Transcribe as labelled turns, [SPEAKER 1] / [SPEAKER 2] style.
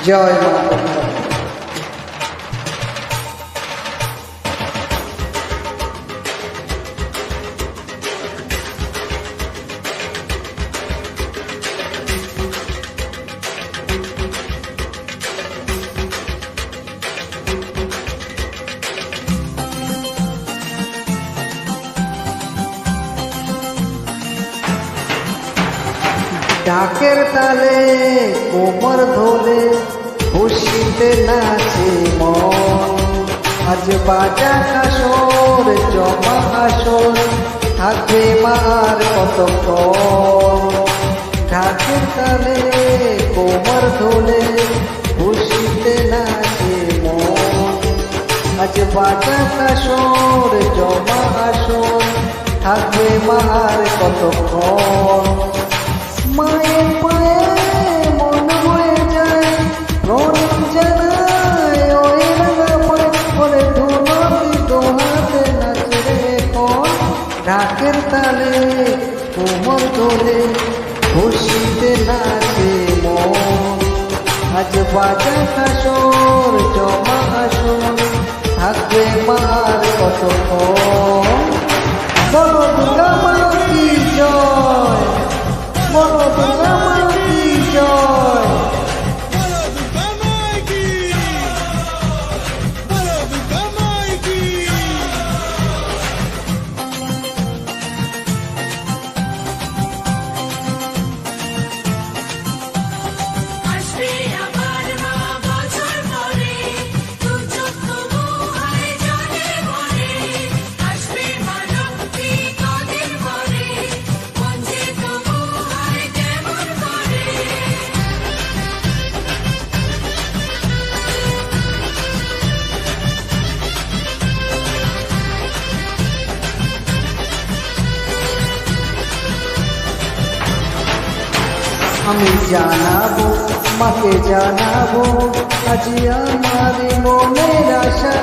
[SPEAKER 1] জয় মা। ডাকের তালে কোমর ধরে খুশিতে নাচে মন, আজ বাজা কাসর জমা আসর থাকবে মার কতক্ষণ। ডাকের তালে কোমর ধরে খুশিতে নাচে মন, আজ বাজা কাসর জমা আসর থাকবে মার কতক্ষণ। মায়ের পায়ে মন বয়ে যায়, প্রণাম জানায় ওই রাঙা পায়ে করে ধুনতি দোহাতে নাচে এখন। ঢাকের তালে কোমর ধরে খুশিতে নাচে মন, আজ বাজা কাসর জমা আসর থাকবে মার কতক্ষণ। বলো দুর্গা মা কি জয়, বলো দুর্গা মা কি জয়। আমি জানাবো মাকে জানাবো আজ আমার মনের আশা।